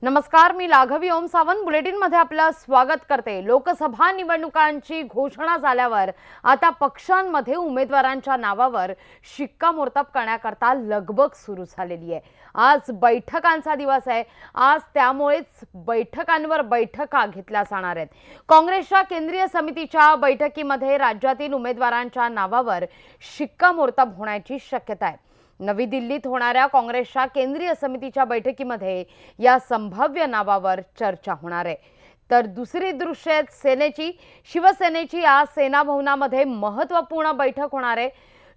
नमस्कार, मी लाघवी ओम सावंत बुलेटिन मध्ये आपलं स्वागत करते। लोकसभा निवडणुकांची घोषणा झाल्यावर आता पक्षांमध्ये उमेदवारांच्या नावावर शिक्कामोर्तब करण्याकरता लगबग सुरू झालेली आहे। आज बैठकांचा दिवस आहे। आज त्यामुळेच बैठकांवर बैठका घेतल्या जाणार आहेत। काँग्रेसच्या केंद्रीय समितीच्या बैठकीमध्ये राज्यातील उमेदवारांच्या नावावर शिक्कामोर्तब होण्याची शक्यता आहे। नवी दिल्लीत होणाऱ्या काँग्रेसच्या केंद्रीय समितीच्या बैठकीमध्ये या संभाव्य नावावर चर्चा होणार आहे। तर दुसरी दृश्य शिवसेनेची आज सेना भवनामध्ये महत्त्वपूर्ण बैठक होणार आहे।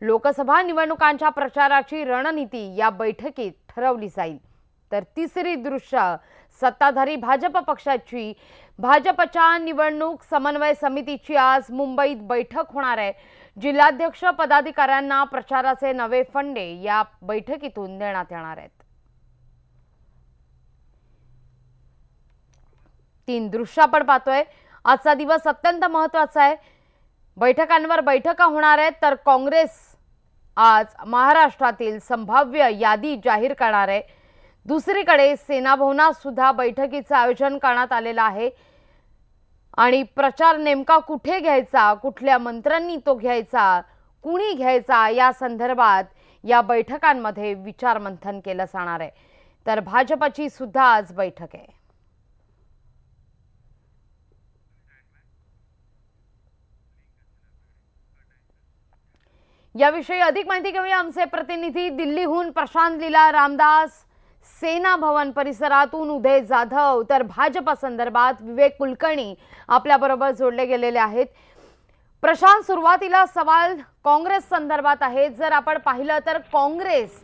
लोकसभा निवडणुकांच्या प्रचाराची रणनीती या बैठकीत ठरवली जाईल। तर तिसरी दृश्य सत्ताधारी भाजप पक्षाची भाजपच्या निवडणूक समन्वय समितीची आज मुंबईत बैठक होणार आहे। जिल्हाध्यक्ष पदाधिकाऱ्यांना प्रचाराचे नवे फंडे या बैठकीतून देण्यात येणार आहेत। तीन दृश्य आपण पाहतोय। आजचा दिवस अत्यंत महत्त्वाचा आहे। बैठकांवर बैठका होणार आहेत। तर काँग्रेस आज महाराष्ट्रातील संभाव्य यादी जाहीर करणार आहे। दुसरीकडे सेना भवनात सुद्धा बैठकीचे आयोजन करण्यात आलेले आहे आणि प्रचार नेमका कुठे घ्यायचा, कुठल्या मंत्र्यांनी तो घ्यायचा, कुणी घ्यायचा या संदर्भात या बैठकांमध्ये विचारमंथन केलं जाणार आहे। तर भाजपची सुद्धा आज बैठक आहे। याविषयी अधिक माहिती घेऊया आमचे प्रतिनिधी दिल्लीहून प्रशांत लीला रामदास, सेना भवन परिसरातून उदय जाधव, तर भाजप संदर्भात विवेक कुलकर्णी आपल्या बरोबर जोडले गेलेले आहेत। प्रशांत, सुरुवातीला सवाल काँग्रेस संदर्भात आहे। जर आपण पाहिलं तर काँग्रेस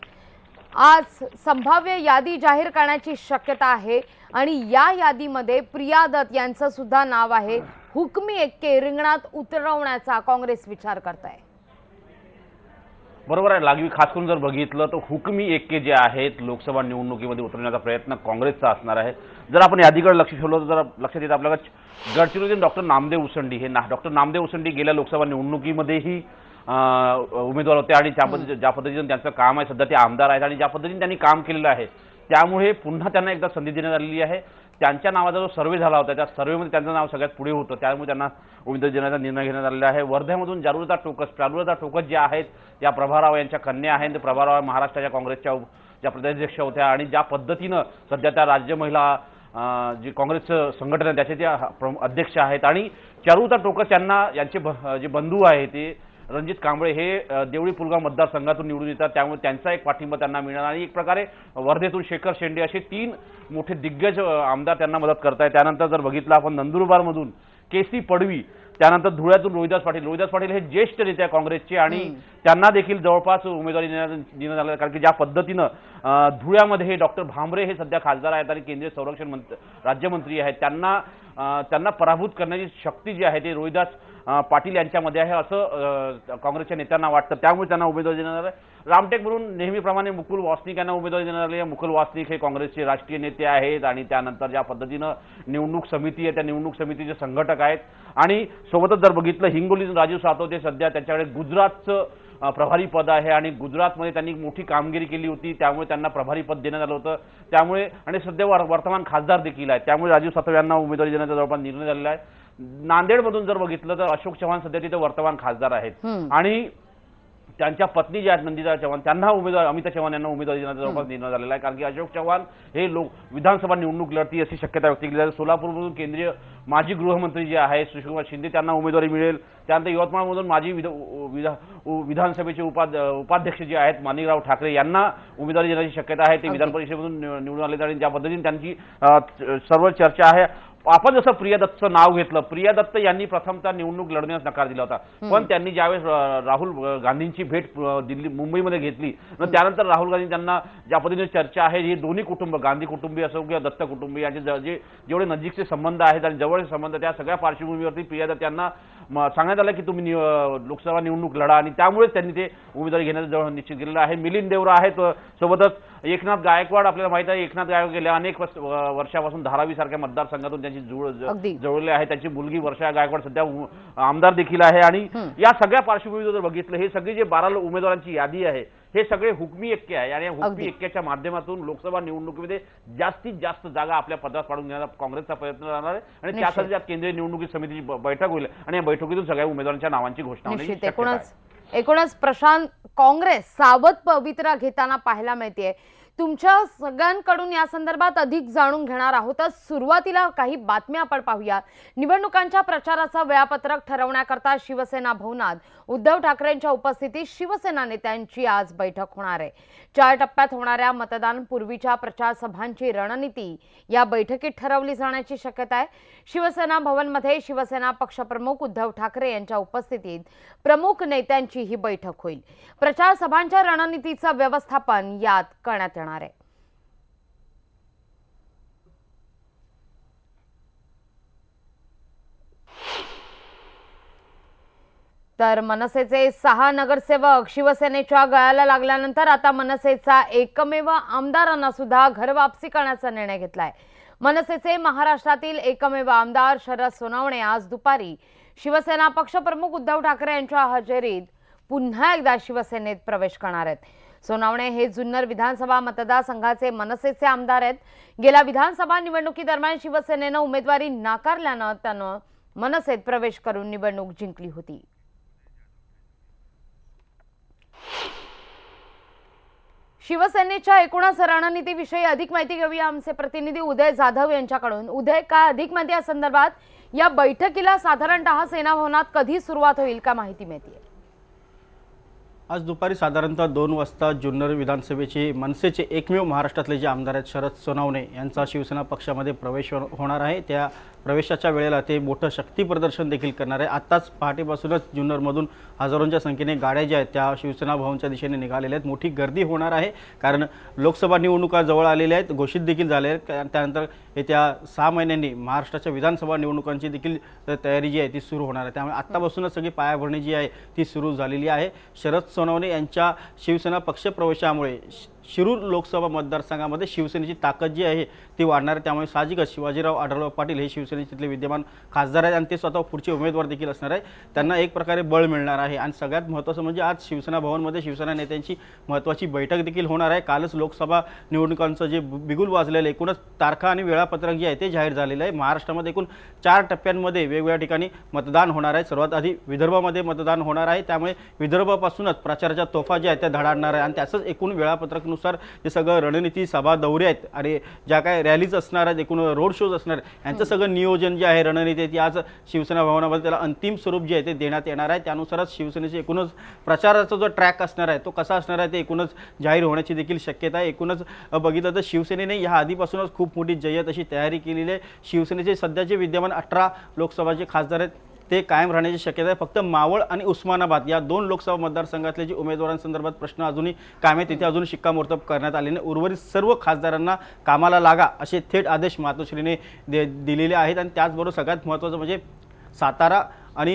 आज संभाव्य यादी जाहीर करण्याची शक्यता आहे आणि या यादीमध्ये प्रिया दत्त यांचं सुद्धा नाव आहे। हुकमी एक्के रिंगणात उतरवण्याचा काँग्रेस विचार करत आहे। बरोबर आहे लागवी, खास करून जर बघितलं तर हुकमी एक्के जे आहेत लोकसभा निवडणुकीमध्ये उतरण्याचा प्रयत्न काँग्रेसचा असणार आहे। जर आपण यादीकडे लक्ष ठेवलं तर जर लक्षात येतं आपल्याला गडचिरोलीतून डॉक्टर नामदेव उसंडी डॉक्टर नामदेव उसंडी गेल्या लोकसभा निवडणुकीमध्येही उमेदवार होते आणि ज्या पद्धतीने त्यांचं काम आहे, सध्या ते आमदार आहेत आणि ज्या पद्धतीने त्यांनी काम केलेलं आहे त्यामुळे पुन्हा त्यांना एकदा संधी देण्यात आलेली आहे। त्यांच्या नावाचा जो सर्वे झाला होता त्या सर्वेमध्ये त्यांचं नाव सगळ्यात पुढे होतं, त्यामुळे त्यांना उमेदवारी देण्याचा निर्णय घेण्यात आलेला आहे। वर्ध्यामधून चारुलता टोकस ज्या आहेत त्या प्रभाराव यांच्या कन्या आहेत। ते प्रभाराव महाराष्ट्राच्या काँग्रेसच्या ज्या प्रदेशाध्यक्ष होत्या आणि ज्या पद्धतीनं सध्या त्या राज्य महिला जी काँग्रेस संघटना त्याचे त्या अध्यक्ष आहेत आणि चारुलता टोकस यांचे जे बंधू आहेत ते रणजित कांबळे हे देवळी पुलगाव मतदारसंघातून निवडून येतात, त्यामुळे त्यांचा एक पाठिंबा त्यांना मिळणार आणि एक प्रकारे वर्धेतून शेखर शेंडे असे तीन मोठे दिग्गज आमदार त्यांना मदत करतायत। त्यानंतर जर बघितलं आपण नंदुरबारमधून केसी पडवी, त्यानंतर धुळ्यातून रोहिदास पाटील हे ज्येष्ठ नेते आहेत काँग्रेसचे आणि त्यांना देखील जवळपास उमेदवारी देण्यात आली, कारण की ज्या पद्धतीनं धुळ्यामध्ये हे डॉक्टर भामरे हे सध्या खासदार आहेत आणि केंद्रीय संरक्षण राज्यमंत्री आहेत, त्यांना पराभूत करण्याची शक्ती जी आहे ते रोहिदास पाटील यांच्यामध्ये आहे असं काँग्रेसच्या नेत्यांना वाटतं, त्यामुळे त्यांना उमेदवारी देण्यात आली आहे। रामटेक म्हणून नेहमीप्रमाणे मुकुल वासनिक यांना उमेदवारी देण्यात आली आहे। मुकुल वासनिक हे काँग्रेसचे राष्ट्रीय नेते आहेत आणि त्यानंतर ज्या पद्धतीनं निवडणूक समिती आहे त्या निवडणूक समितीचे संघटक आहेत आणि सोबतच जर बघितलं हिंगोलीतून राजीव सातवते सध्या त्यांच्याकडे गुजरातचं प्रभारी पद आहे आणि गुजरातमध्ये त्यांनी मोठी कामगिरी केली होती, त्यामुळे त्यांना प्रभारी पद देण्यात आलं होतं, त्यामुळे आणि सध्या वर्तमान खासदार देखील आहेत, त्यामुळे राजीव सातव यांना उमेदवारी देण्याचा जवळपास निर्णय झालेला आहे। नांदेडमधून जर बघितलं तर अशोक चव्हाण सध्या तिथे वर्तमान खासदार आहेत आणि त्यांच्या पत्नी ज्या आहेत नंदिता चव्हाण त्यांना अमिता चव्हाण यांना उमेदवारी देण्याचा जवळपास निर्णय झालेला आहे, कारण की अशोक चव्हाण हे विधानसभा निवडणूक लढतील अशी शक्यता व्यक्त केली जाते। सोलापूरमधून केंद्रीय माजी गृहमंत्री जे आहेत सुशीलकुमार शिंदे त्यांना उमेदवारी मिळेल। त्यानंतर यवतमाळमधून माजी विधानसभेचे उपाध्यक्ष जे आहेत माणिकराव ठाकरे यांना उमेदवारी देण्याची शक्यता आहे। ते विधान परिषदेमधून निवडून आले आणि ज्या पद्धतीने त्यांची सर्व चर्चा आहे। आपण जसं प्रिया दत्तचं नाव घेतलं, प्रिया दत्त यांनी प्रथमतः निवडणूक लढण्यास नकार दिला होता, पण त्यांनी ज्यावेळेस राहुल गांधींची भेट मुंबईमध्ये घेतली त्यानंतर राहुल गांधी त्यांना ज्या पद्धतीने चर्चा आहे हे दोन्ही कुटुंब गांधी कुटुंबीय असो किंवा दत्त कुटुंबीय यांचे जेवढे नजीकचे संबंध आहेत आणि जवळचे संबंध त्या सगळ्या पार्श्वभूमीवरती प्रिया दत्त यांना सांगण्यात आलं की तुम्ही लोकसभा निवडणूक लढा आणि त्यामुळे त्यांनी ते उमेदवारी घेण्याचं जवळ निश्चित केलेलं आहे। मिलिंद देवरा आहेत, सोबतच एकनाथ गायकवाड आपल्याला माहित आहे, एकनाथ गायकवाड गेल्या अनेक वर्षापासून धारावी सारख्या मतदारसंघातून त्यांची जुळलेली आहे. त्यांची मुलगी वर्षा गायकवाड सध्या आमदार देखील आहे. आणि या सगळ्या पार्श्वभूमीवर जर बघितलं, हे सगळे जे 12 उमेदवारांची यादी आहे हे सगळे हुकमी एक्के आहे. आणि या हुकमी एक्क्याच्या माध्यमातून लोकसभा निवडणुकीमध्ये जास्तीत जास्त जागा आपल्या पदात पाडून घेण्याचा काँग्रेसचा प्रयत्न राहणार आहे. आणि त्यासाठी आज केंद्रीय निवडणूक समितीची बैठक होईल आणि या बैठकीतून सगळ्या उमेदवारांच्या नावांची घोषणा होण्याची शक्यता आहे. एकूणच प्रशांत, काँग्रेस सावध पवित्रा घेताना पाहायला मिळतेय. तुमच्या सगळ्यांकडून या संदर्भात अधिक जाणून घेणार आहोत. सुरुवातीला काही बातम्या आपण पाहूया. निवडणुकांच्या प्रचाराचं वेळापत्रक ठरवण्याकरता शिवसेना भवनात उद्धव ठाकरेंच्या उपस्थितीत शिवसेना नेत्यांची आज बैठक होणार आहे. 4 टप्प्यात होणाऱ्या मतदानपूर्वीच्या प्रचार सभांची रणनीती या बैठकीत ठरवली जाण्याची शक्यता आहे. शिवसेना भवनमध्ये शिवसेना पक्षप्रमुख उद्धव ठाकरे यांच्या उपस्थितीत प्रमुख नेत्यांची ही बैठक होईल. प्रचार सभांच्या रणनीतीचं व्यवस्थापन यात करण्यात येणार आहे. तर मनसेचे 6 नगरसेवक शिवसेनेच्या गळाला लागल्यानंतर आता मनसेचा एकमेव आमदारांना सुद्धा घरवापसी करण्याचा निर्णय घेतलाय. मनसेचे महाराष्ट्रातील एकमेव आमदार शरद सोनवणे आज दुपारी शिवसेना पक्षप्रमुख उद्धव ठाकरे यांच्या हजेरीत पुन्हा एकदा शिवसेनेत प्रवेश करणार आहेत. सोनवणे हे जुन्नर विधानसभा मतदारसंघाचे मनसेचे आमदार आहेत. गेल्या विधानसभा निवडणुकीदरम्यान शिवसेनेनं उमेदवारी नाकारल्यानं त्यानं मनसेत प्रवेश करून निवडणूक जिंकली होती. शिवसेनेच्या एकूणच रणनीतीविषयी अधिक माहिती घेऊया आमचे प्रतिनिधी उदय जाधव यांच्याकडून. उदय, काय अधिक माहिती या संदर्भात? या बैठकीला साधारणतः सेना भवनात कधी सुरुवात होईल, का माहिती मिळते? आज दुपारी साधारणतः 2 वाजता जुन्नर विधानसभेचे मनसेचे एकमेव महाराष्ट्रातले जे आमदार आहेत शरद सोनवणे यांचा शिवसेना पक्षामध्ये प्रवेश होणार आहे. त्या प्रवेशाच्या वेळेला ते मोठं शक्ती प्रदर्शन देखील करणार आहे. आत्ताच पहाटेपासूनच जुन्नरमधून हजारोंच्या संख्येने गाड्या ज्या आहेत त्या शिवसेना भवनच्या दिशेने निघालेल्या आहेत. मोठी गर्दी होणार आहे कारण लोकसभा निवडणुका जवळ आलेल्या आहेत, घोषित देखील झाले आहेत. त्यानंतर येत्या 6 महिन्यांनी महाराष्ट्राच्या विधानसभा निवडणुकांची देखील तयारी जी आहे ती सुरू होणार आहे. त्यामुळे आत्तापासूनच सगळी पायाभरणी जी आहे ती सुरू झालेली आहे. शरद सोनवणे यांच्या शिवसेना पक्षप्रवेशामुळे शिरूर लोकसभा मतदारसंघामध्ये शिवसेनेची ताकद जी आहे ती वाढणार आहे. त्यामुळे साहजिकच शिवाजीराव आढळराव पाटील हे शिवसेनेचे विद्यमान खासदार आहेत आणि ते स्वतः पुढचे उमेदवार देखील असणार आहे. त्यांना एक प्रकारे बळ मिळणार आहे. आणि सगळ्यात महत्त्वाचं म्हणजे आज शिवसेना भवनमध्ये शिवसेना नेत्यांची महत्त्वाची बैठक देखील होणार आहे. कालच लोकसभा निवडणुकांचं जे बिगुल वाजलेलं एकूणच तारखा आणि वेळापत्रक जे आहे ते जाहीर झालेलं आहे. महाराष्ट्रामध्ये एकूण 4 टप्प्यांमध्ये वेगवेगळ्या ठिकाणी मतदान होणार आहे. सर्वात आधी विदर्भामध्ये मतदान होणार आहे. त्यामुळे विदर्भापासूनच प्रचाराच्या तोफा ज्या आहेत त्या धडाडणार आहे. आणि त्याचंच एकूण वेळापत्रक नुसार जे सगळं रणनीती सभा दौरे आहेत आणि ज्या काय रॅलीज असणार आहेत, एकूण रोड शोज असणार यांचं सगळं नियोजन जे आहे रणनीती ती आज शिवसेना भवनामध्ये त्याला अंतिम स्वरूप जे आहे ते देण्यात येणार आहे. त्यानुसारच शिवसेनेचे एकूणच प्रचाराचा जो ट्रॅक असणार आहे तो कसा असणार आहे ते एकूणच जाहीर होण्याची देखील शक्यता आहे. एकूणच बघितलं तर शिवसेनेने या आधीपासूनच खूप मोठी जय्यत अशी तयारी केलेली आहे. शिवसेनेचे सध्याचे विद्यमान 18 लोकसभाचे खासदार आहेत ते कायम राहण्याची शक्यता आहे. फक्त मावळ आणि उस्मानाबाद या 2 लोकसभा मतदारसंघातले जे उमेदवारांसंदर्भात प्रश्न अजूनही कायम आहे, तिथे अजून शिक्कामोर्तब करण्यात आलेले. उर्वरित सर्व खासदारांना कामाला लागा असे थेट आदेश मातोश्रीने दिलेले आहेत. आणि त्याचबरोबर सगळ्यात महत्त्वाचं म्हणजे सातारा आणि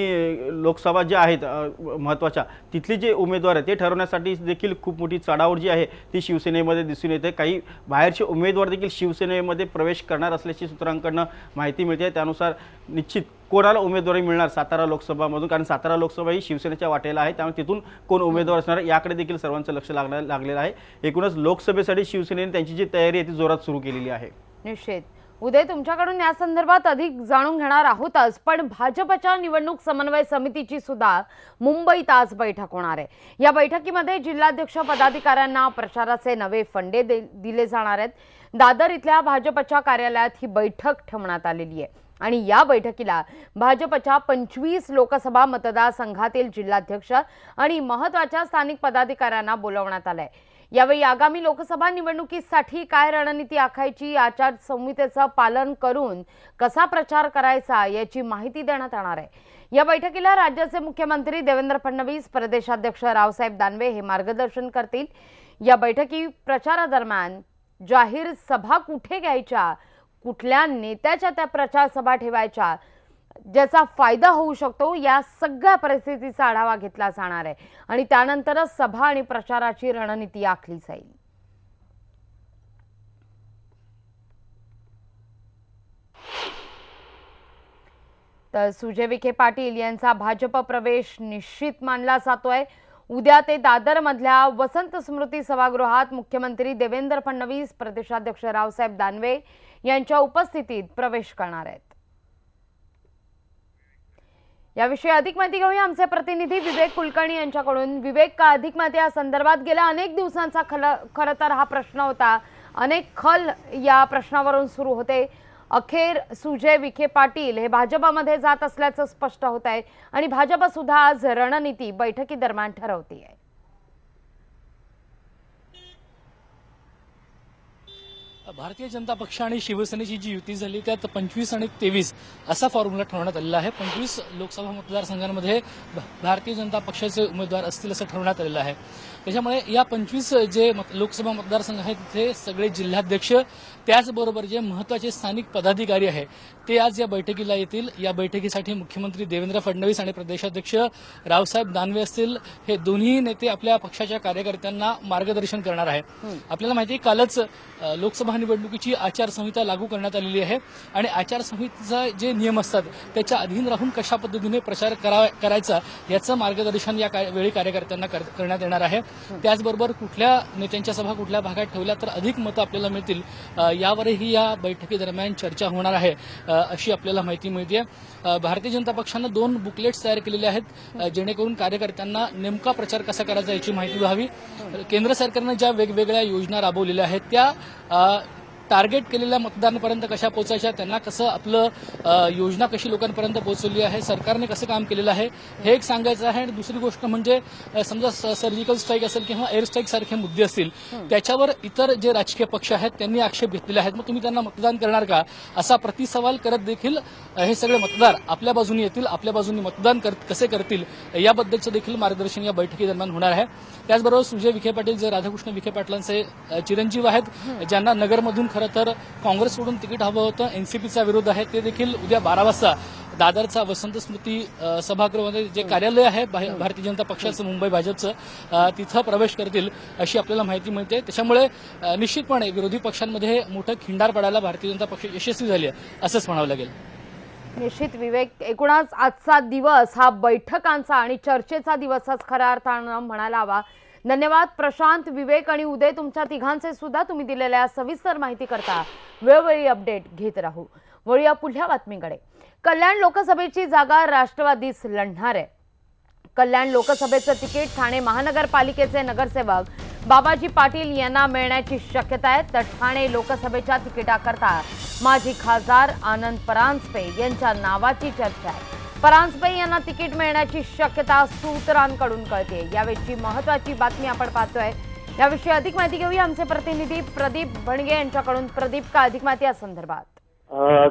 लोकसभा ज्या आहेत महत्त्वाच्या तिथली जे उमेदवार आहेत ते ठरवण्यासाठी देखील खूप मोठी चढाओढ जी आहे ती शिवसेनेमध्ये दिसून येते. काही बाहेरचे उमेदवार देखील शिवसेनेमध्ये प्रवेश करणार असल्याची सूत्रांकडून माहिती मिळते. त्यानुसार निश्चित कोणाला उमेदवारी मिळणार सातारा लोकसभामधून, कारण सातारा लोकसभा ही शिवसेनेच्या वाटेला आहे. त्यामुळे तिथून कोण उमेदवार असणार याकडे देखील सर्वांचं लक्ष लागलेलं आहे. एकूणच लोकसभेसाठी शिवसेनेने त्यांची जी तयारी आहे ती जोरात सुरू केलेली आहे. निश्चित उदय, तुमच्याकडून या संदर्भात अधिक जाणून घेणार आहोतच, पण भाजपच्या निवडणूक समन्वय समितीची सुद्धा मुंबईत आज बैठक होणार आहे. या बैठकीमध्ये जिल्हाध्यक्ष पदाधिकाऱ्यांना प्रचाराचे नवे फंडे दिले जाणार आहेत. दादर इथल्या भाजपच्या कार्यालयात ही बैठक ठेवण्यात आलेली आहे आणि या बैठकीला भाजपच्या 25 लोकसभा मतदारसंघातील जिल्हाध्यक्ष आणि महत्त्वाच्या स्थानिक पदाधिकाऱ्यांना बोलवण्यात आलंय. यावेळी आगामी लोकसभा निवडणुकीसाठी काय रणनीती आखायची, आचारसंहितेचं पालन करून कसा प्रचार करायचा याची माहिती देण्यात येणार आहे. या बैठकीला राज्याचे मुख्यमंत्री देवेंद्र फडणवीस, प्रदेशाध्यक्ष रावसाहेब दानवे हे मार्गदर्शन करतील. या बैठकी प्रचारादरम्यान जाहीर सभा कुठे घ्यायच्या, कुठल्या नेत्याच्या त्या प्रचार सभा ठेवायच्या, ज्याचा फायदा होऊ शकतो या सगळ्या परिस्थितीचा आढावा घेतला जाणार आहे आणि त्यानंतरच सभा आणि प्रचाराची रणनीती आखली जाईल. तर सुजय विखे पाटील यांचा भाजप प्रवेश निश्चित मानला जातोय। उद्या ते दादरमधल्या वसंत स्मृती सभागृहात मुख्यमंत्री देवेंद्र फडणवीस, प्रदेशाध्यक्ष रावसाहेब दानवे यांच्या उपस्थितीत प्रवेश करणार आहेत। याविषयी अधिक माहिती घेऊया आमचे प्रतिनिधी विवेक कुलकर्णी यांच्याकडून। विवेक, का अधिक माहिती या संदर्भात? गेल्या अनेक दिवसांचा खरं तर हा प्रश्न होता, अनेक खल या प्रश्नावरून सुरू होते। अखेर सुजय विखे पाटील हे भाजपमध्ये जात असल्याचं स्पष्ट होत आहे आणि भाजप सुद्धा आज रणनीती बैठकीदरम्यान ठरवते आहे। भारतीय जनता पक्ष आणि शिवसेनेची जी युती झाली त्यात 25 आणि 23 असा फॉर्म्युला ठरवण्यात आलेला आहे। 25 लोकसभा मतदारसंघांमध्ये भारतीय जनता पक्षाचे उमेदवार असतील असं ठरवण्यात आलेलं आहे। त्याच्यामुळे या 25 जे लोकसभा मतदारसंघ आहेत तिथे सगळे जिल्हाध्यक्ष त्याचबरोबर जे महत्त्वाचे स्थानिक पदाधिकारी आहेत ते आज या बैठकीला येतील। या बैठकीसाठी मुख्यमंत्री देवेंद्र फडणवीस आणि प्रदेशाध्यक्ष रावसाहेब दानवे असतील, हे दोन्ही नेते आपल्या पक्षाच्या कार्यकर्त्यांना मार्गदर्शन करणार आहे। आपल्याला माहिती आहे, कालच लोकसभा निवडणुकीची आचारसंहिता लागू करण्यात आलेली आहे आणि आचारसंहितेचे जे नियम असतात त्याच्या अधीन राहून कशा पद्धतीने प्रचार करायचा याचं मार्गदर्शन या वेळी कार्यकर्त्यांना करण्यात येणार आहे। त्याचबरोबर कुठल्या नेत्यांच्या सभा कुठल्या भागात ठेवल्या तर अधिक मतं आपल्याला मिळतील यावरही या बैठकीदरम्यान चर्चा होणार आहे अशी आपल्याला माहिती मिळते। भारतीय जनता पक्षानं 2 बुकलेट्स तयार केलेले आहेत जेणेकरून कार्यकर्त्यांना नेमका प्रचार कसा करायचा याची माहिती व्हावी। केंद्र सरकारनं ज्या वेगवेगळ्या योजना राबवलेल्या आहेत त्या टार्गेट केलेल्या मतदारांपर्यंत कशा पोहोचायच्या, त्यांना कसं आपलं योजना कशी लोकांपर्यंत पोहोचवली आहे, सरकारने कसं काम केलेलं आहे हे एक सांगायचं आहे। आणि दुसरी गोष्ट म्हणजे समजा सर्जिकल स्ट्राईक असेल किंवा एअर स्ट्राईक सारखे मुद्दे असतील त्याच्यावर इतर जे राजकीय पक्ष आहेत त्यांनी आक्षेप घेतलेले आहेत, मग तुम्ही त्यांना मतदान करणार का असा प्रतिसवाल करत देखील हे सगळे मतदार आपल्या बाजूने येतील, आपल्या बाजूने मतदान कसे करतील याबद्दलचं देखील मार्गदर्शन या बैठकीदरम्यान होणार आहे। त्याचबरोबर सुजय विखे पाटील जे राधाकृष्ण विखे पाटलांचे चिरंजीव आहेत, ज्यांना नगरमधून खरं तर काँग्रेसकडून तिकीट हवं होतं, एनसीपीचा विरोध आहे, ते देखील उद्या 12 वाजता दादरचा वसंत स्मृती सभागृहामध्ये जे कार्यालय आहे भारतीय जनता पक्षाचं मुंबई भाजपचं तिथं प्रवेश करतील अशी आपल्याला माहिती मिळते। त्याच्यामुळे निश्चितपणे विरोधी पक्षांमध्ये मोठं खिंडार पडायला भारतीय जनता पक्ष यशस्वी झाली आहे असंच म्हणावं लागेल। निश्चित विवेक, एकूणच आजचा दिवस हा बैठकांचा आणि चर्चेचा दिवसच खऱ्या अर्थानं म्हणायला हवा। धन्यवाद प्रशांत, विवेक आणि उदय, तुमच्या तिघांचे सुद्धा तुम्ही दिलेल्या सविस्तर माहिती करता वेळोवेळी अपडेट घेत राहू। वळूया पुढल्या बातमीकडे। कल्याण लोकसभेची जागा राष्ट्रवादीच लढणार आहे। कल्याण लोकसभेचं तिकीट ठाणे महानगरपालिकेचे नगरसेवक बाबाजी पाटील यांना मिळण्याची शक्यता आहे। तर ठाणे लोकसभेच्या तिकिटाकरता माजी खासदार आनंद परांजपे यांच्या नावाची चर्चा आहे। परांजपे यांना तिकीट मिळण्याची शक्यता सूत्रांकडून कळते। यावेळची महत्त्वाची बातमी आपण पाहतोय। याविषयी अधिक माहिती घेऊया आमचे प्रतिनिधी प्रदीप भणगे यांच्याकडून। प्रदीप, का अधिक माहिती या संदर्भात?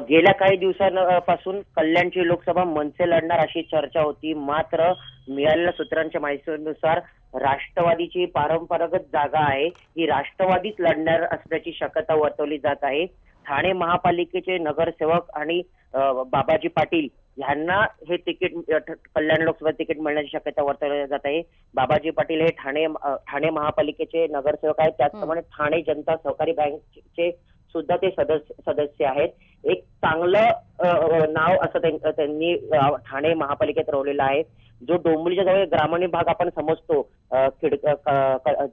गेल्या काही दिवसांपासून कल्याणची लोकसभा मनसे लढणार अशी चर्चा होती, मात्र मिळालेल्या सूत्रांच्या माहितीनुसार राष्ट्रवादीची परंपरागत जागा आहे ही राष्ट्रवादीच लढणार असल्याची शक्यता वर्तवली जात आहे। ठाणे महापालिकेचे नगरसेवक आणि बाबाजी पाटील यांना हे तिकीट कल्याण लोकसभा तिकीट मिळण्याची शक्यता वर्तवली जात आहे। बाबाजी पाटील हे ठाणे महापालिकेचे नगरसेवक आहेत, त्याचप्रमाणे ठाणे जनता सहकारी बँकेचे सुद्धा ते सदस्य आहेत। एक चांगलं नाव असं त्यांनी ठाणे महापालिकेत रोवलेलं आहे। जो डोंबिवलीच्या जवळ ग्रामीण भाग आपण समजतो,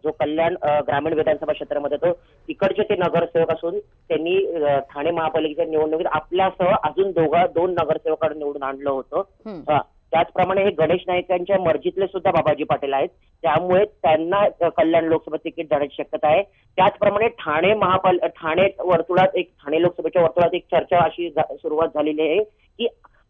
जो कल्याण ग्रामीण विधानसभा क्षेत्रामध्ये तो तिकडचे ते नगरसेवक असून त्यांनी ठाणे महापालिकेच्या निवडणुकीत आपल्यासह अजून 2 नगरसेवकांना निवडून आणलं होतं। त्याचप्रमाणे हे गणेश नाईकांच्या मर्जीतले सुद्धा बाबाजी पाटील आहेत, त्यामुळे त्यांना कल्याण लोकसभा तिकीट देण्याची शक्यता आहे। त्याचप्रमाणे ठाणे वर्तुळात ठाणे लोकसभेच्या वर्तुळात एक चर्चा अशी सुरुवात झालेली आहे की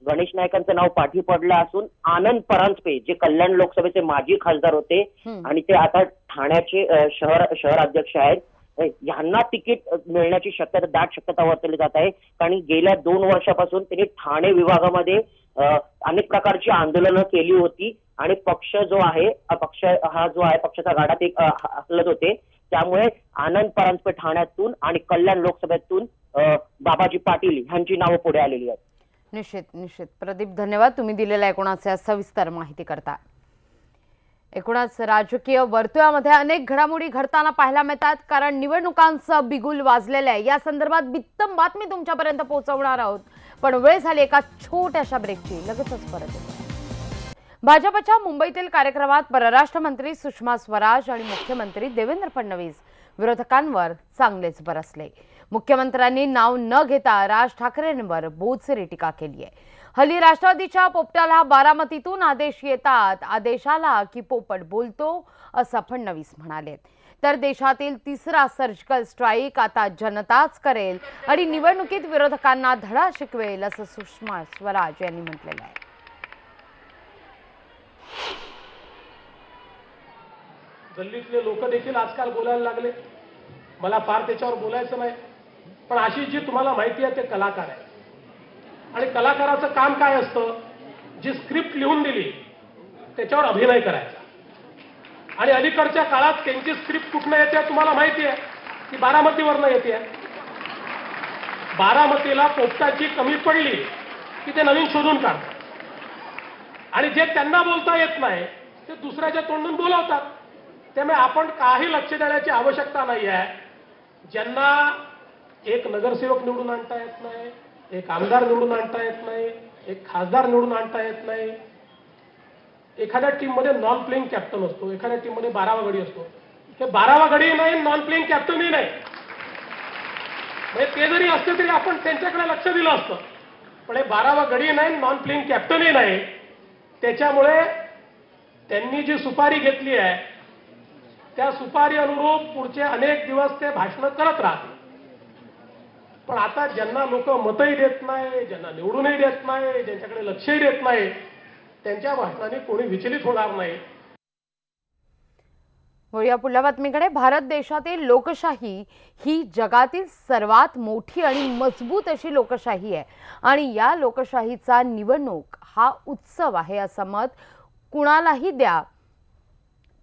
गणेश नाईकांचं नाव पाठी पडलं असून आनंद परांजपे जे कल्याण लोकसभेचे माजी खासदार होते आणि ते आता ठाण्याचे शहर अध्यक्ष आहेत, यांना तिकीट मिळण्याची शक्यता, दाट शक्यता वर्तवली जात आहे। कारण गेल्या 2 वर्षापासून त्यांनी ठाणे विभागामध्ये अनेक प्रकारची आंदोलनं केली होती आणि पक्ष पक्षाचा गाडा ते हलत होते। त्यामुळे आनंद परांजपे ठाण्यातून आणि कल्याण लोकसभेतून बाबाजी पाटील यांची नावं पुढे आलेली आहेत। निश्चित प्रदीप, धन्यवाद तुम्ही दिलेल्या एकूणाच्या सविस्तर माहिती करता। एकूणच राजकीय वर्तुळामध्ये अनेक घडामोडी घडताना पाहायला मिळतात, कारण निवडणुकांचं बिगुल वाजलेलं आहे। या संदर्भात बित्तम बातमी तुमच्यापर्यंत पोहोचवणार आहोत, पण वेळ झाली एका छोट्याशा ब्रेकची। लगेचच परत येतो। भाजपच्या मुंबईतील कार्यक्रमात परराष्ट्र मंत्री सुषमा स्वराज आणि मुख्यमंत्री देवेंद्र फडणवीस विरोधकांवर चांगलेच बरसले। मुख्यमंत्र्यांनी नाव न घेता राज ठाकरेंवर बोचरी टीका केली आहे। हल्ली राष्ट्रवादीच्या पोपटाला बारामतीतून आदेश येतात, आदेशाला की पोपट बोलतो असं फडणवीस म्हणाले। तर देशातील तिसरा सर्जिकल स्ट्राईक आता जनताच करेल आणि निवडणुकीत विरोधकांना धडा शिकवेल असं सुषमा स्वराज यांनी म्हटलेलं आहे। गल्लीतले लोक देखील आजकाल बोलायला लागले। मला फार त्याच्यावर बोलायचं नाही, पण अशी जी तुम्हाला माहिती आहे ते कलाकार आहे आणि कलाकाराचं काम काय असतं, जी स्क्रिप्ट लिहून दिली त्याच्यावर अभिनय करायचा। आणि अलीकडच्या काळात त्यांची स्क्रिप्ट कुठनं येते तुम्हाला माहिती आहे, ती बारामतीवरनं येते। बारामतीला पोपटाची कमी पडली की ते नवीन शोधून काढतात आणि जे त्यांना बोलता येत नाही ते दुसऱ्याच्या तोंडून बोलवतात। त्यामुळे आपण काही लक्ष देण्याची आवश्यकता नाही आहे। ज्यांना एक नगरसेवक निवडून आणता येत नाही, एक आमदार निवडून आणता येत नाही, एक खासदार निवडून आणता येत नाही, एखाद्या टीममध्ये नॉन प्लेइंग कॅप्टन असतो, एखाद्या टीममध्ये 12वा गडी असतो, हे 12वा गडी नाही, नॉन प्लेइंग कॅप्टनही नाही। म्हणजे ते जरी असते तरी आपण त्यांच्याकडे लक्ष दिलं असतं, पण हे 12वा गडी नाही, नॉन प्लेइंग कॅप्टनही नाही। त्याच्यामुळे त्यांनी जी सुपारी घेतली आहे त्या सुपारी अनुरूप पुढचे अनेक दिवस ते भाषण करत राहतील। पण आता ज्यांना लोक मतही देत नाही, ज्यांना निवडूनही देत नाही, ज्यांच्याकडे लक्षही देत नाही, त्यांच्या भाषणाने कोणी विचलित होणार नाही। वळूया पुढल्या बातमीकडे। भारत देशातील लोकशाही ही जगातील सर्वात मोठी आणि मजबूत अशी लोकशाही आहे आणि या लोकशाहीचा निवडणूक हा उत्सव आहे असं मत कुणालाही द्या,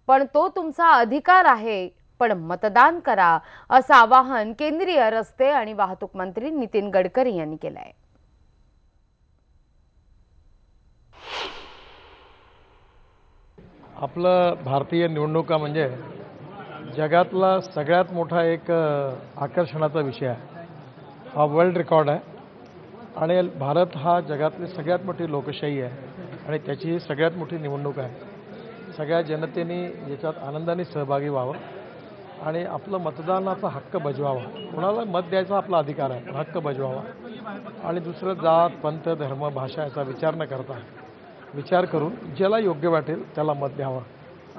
पण तो तुमचा अधिकार आहे, पण मतदान करा असं आवाहन केंद्रीय रस्ते आणि वाहतूक मंत्री नितीन गडकरी यांनी केलं आहे। आपलं भारतीय निवडणुका म्हणजे जगातला सगळ्यात मोठा एक आकर्षणाचा विषय आहे। हा वर्ल्ड रेकॉर्ड आहे आणि भारत हा जगातली सगळ्यात मोठी लोकशाही आहे आणि त्याची ही सगळ्यात मोठी निवडणूक आहे। सगळ्या जनतेने याच्यात आनंदाने सहभागी व्हावं आणि आपलं मतदानाचा हक्क बजवावा। कोणाला मत द्यायचा आपला अधिकार आहे, पण हक्क बजवावा आणि दुसरं जात पंथ धर्म भाषा याचा विचार न करता विचार करून ज्याला योग्य वाटेल त्याला मत द्यावं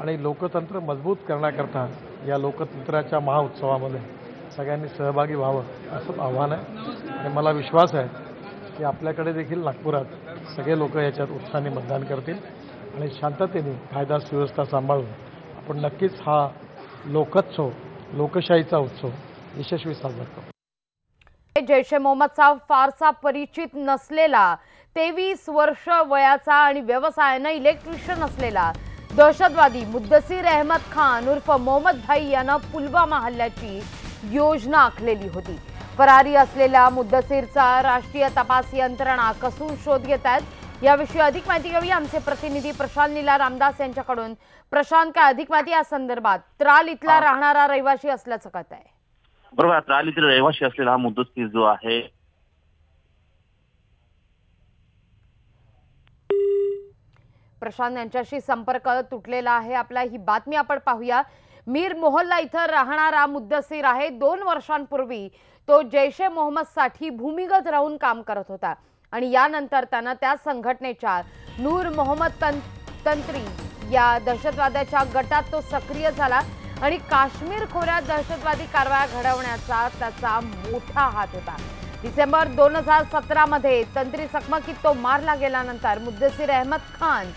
आणि लोकतंत्र मजबूत करण्याकरता या लोकतंत्राच्या महाउत्सवामध्ये सगळ्यांनी सहभागी व्हावं असं आव्हान आहे। आणि मला विश्वास आहे की आपल्याकडे देखील नागपुरात सगळे लोक याच्यात उत्साहाने मतदान करतील आणि शांततेने कायदा सुव्यवस्था सांभाळून आपण नक्कीच हा लोकोत्सव लोकशाहीचा उत्सव यशस्वी साजरा करू। जैश ए मोहम्मदचा फारसा परिचित नसलेला 23 वर्ष वयाचा आणि व्यवसायाने इलेक्ट्रिशियन असलेला दहशतवादी मुद्दसीर अहमद खान उर्फ मोहम्मद भाई यानं पुलवामा हल्ल्याची योजना आखलेली होती। फरारी असलेल्या मुद्दसीरचा राष्ट्रीय तपास यंत्रणा कसून शोध घेत आहेत। याविषयी अधिक माहिती घेऊया आमचे प्रतिनिधी प्रशांत नीला रामदास यांच्याकडून। प्रशांत, काय अधिक माहिती या संदर्भात? त्राल इथला राहणारा रहिवासी असल्याचं कळत आहे। बरोबर, त्राल इथला रहिवासी असलेला हा मुद्दसीर जो आहे प्रशांत यांच्याशी संपर्क तुटलेला आहे आपला। ही बातमी आपण पाहूया। मीर मोहल्ला इथं राहणारा मुद्दसीर आहे। 2 वर्षांपूर्वी तो जैश ए मोहम्मदसाठी भूमिगत राहून काम करत होता आणि यानंतर त्यानं त्या संघटनेच्या नूर मोहम्मद तंत्री या दहशतवाद्याच्या गटात तो सक्रिय झाला आणि काश्मीर खोऱ्यात दहशतवादी कारवाया घडवण्याचा त्याचा मोठा हात होता। डिसेंबर 2017 मध्ये तंत्री चकमकीत तो मारला गेल्यानंतर मुद्दसीर अहमद खान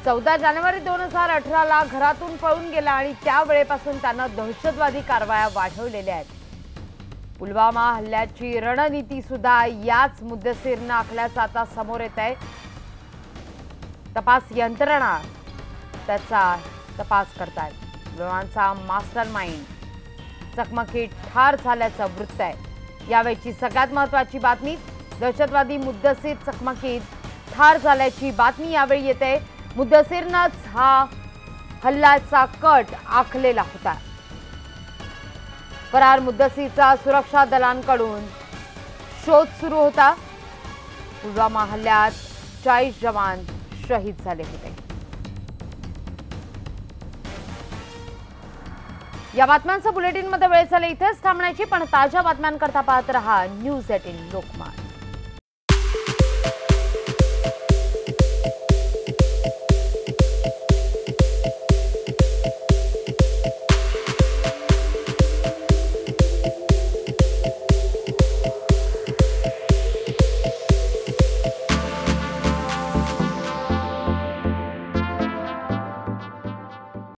14 जानेवारी 2018ला घरातून पळून गेला आणि त्यावेळेपासून त्यानं दहशतवादी कारवाया वाढवलेल्या आहेत। पुलवामा हल्ल्याची रणनीती सुद्धा याच मुद्दसीरनं आखल्याचं आता समोर येत आहे। तपास यंत्रणा त्याचा तपास करतायत। पुलवामाचा मास्टर माइंड चकमकीत ठार झाल्याचं वृत्त आहे। यावेळची सगळ्यात महत्त्वाची बातमी, दहशतवादी मुद्दसीर चकमकीत ठार झाल्याची बातमी यावेळी येते। मुद्दसीरनंच हा हल्ल्याचा कट आखलेला होता। फरार मुद्दसीचा सुरक्षा दलांकडून शोध सुरू होता। पुलवामा हल्ल्यात 40 जवान शहीद झाले होते। या बातम्यांचं बुलेटिनमध्ये वेळ झाली इथेच थांबण्याची, पण ताज्या बातम्यांकरता पाहत रहा न्यूज 18 लोकमत।